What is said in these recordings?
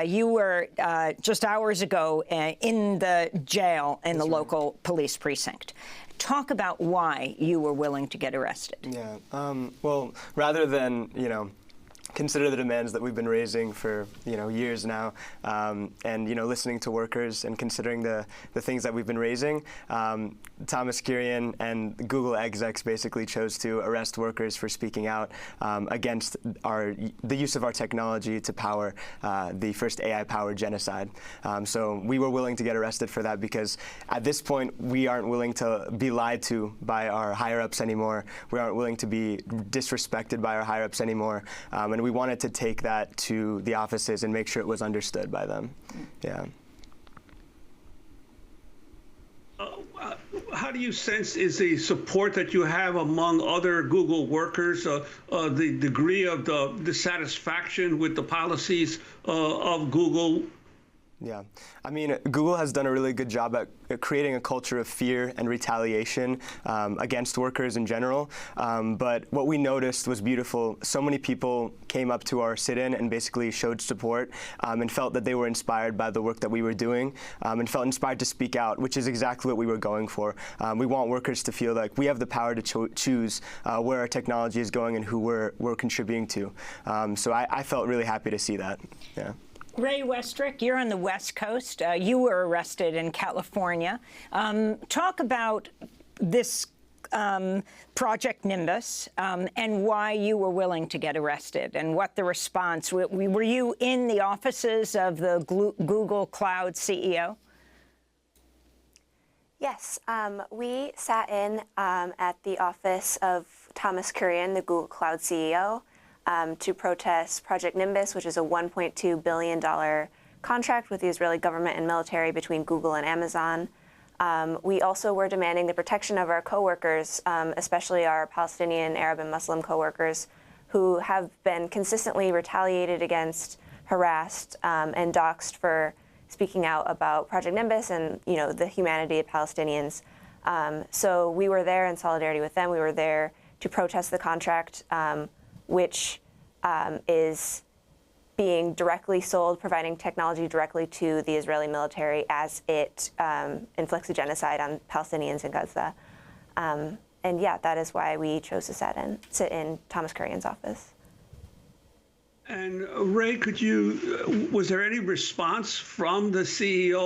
You were just hours ago in the jail in the local police precinct. Talk about why you were willing to get arrested. Yeah. Well, rather than, consider the demands that we've been raising for years now, and listening to workers and considering the things that we've been raising, Thomas Kurian and Google execs basically chose to arrest workers for speaking out against the use of our technology to power the first AI-powered genocide. So we were willing to get arrested for that because at this point we aren't willing to be lied to by our higher-ups anymore. We aren't willing to be disrespected by our higher-ups anymore, and we wanted to take that to the offices and make sure it was understood by them. Yeah. How do you sense is the support that you have among other Google workers, the degree of the dissatisfaction with the policies of Google? Yeah, I mean, Google has done a really good job at creating a culture of fear and retaliation against workers in general. But what we noticed was beautiful. So many people came up to our sit-in and basically showed support and felt that they were inspired by the work that we were doing and felt inspired to speak out, which is exactly what we were going for. We want workers to feel like we have the power to choose where our technology is going and who we're contributing to. So I felt really happy to see that. Yeah. Ray Westrick, you're on the West Coast. You were arrested in California. Talk about this Project Nimbus and why you were willing to get arrested and what the response. Were you in the offices of the Google Cloud CEO? Yes, we sat in at the office of Thomas Kurian, the Google Cloud CEO. To protest Project Nimbus, which is a $1.2 billion contract with the Israeli government and military between Google and Amazon. We also were demanding the protection of our coworkers, especially our Palestinian, Arab, and Muslim coworkers, who have been consistently retaliated against, harassed, and doxxed for speaking out about Project Nimbus and the humanity of Palestinians. So we were there in solidarity with them. We were there to protest the contract, which is being directly sold, providing technology directly to the Israeli military as it inflicts a genocide on Palestinians in Gaza. And yeah, that is why we chose to sit in Thomas Kurian's office. And Ray, was there any response from the CEO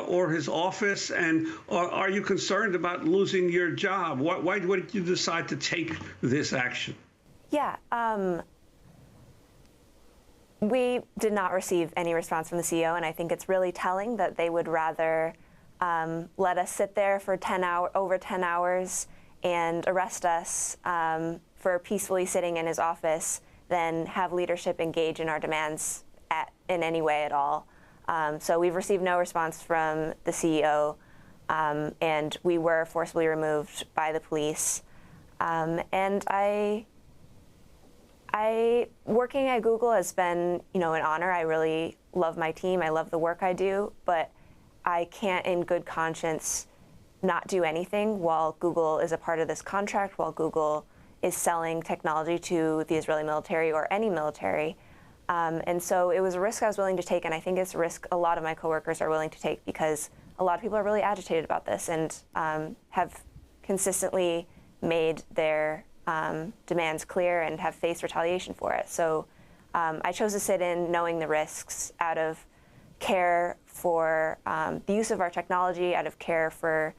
or his office? And are you concerned about losing your job? Why did you decide to take this action? Yeah, we did not receive any response from the CEO, and I think it's really telling that they would rather let us sit there for over 10 hours and arrest us for peacefully sitting in his office than have leadership engage in our demands in any way at all. So we've received no response from the CEO, and we were forcibly removed by the police. And working at Google has been, an honor. I really love my team. I love the work I do, but I can't in good conscience not do anything while Google is a part of this contract, while Google is selling technology to the Israeli military or any military. And so it was a risk I was willing to take, and I think it's a risk a lot of my coworkers are willing to take because a lot of people are really agitated about this and have consistently made their demands clear and have faced retaliation for it. So I chose to sit in knowing the risks out of care for the use of our technology, out of care for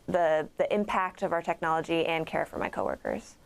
the impact of our technology and care for my coworkers.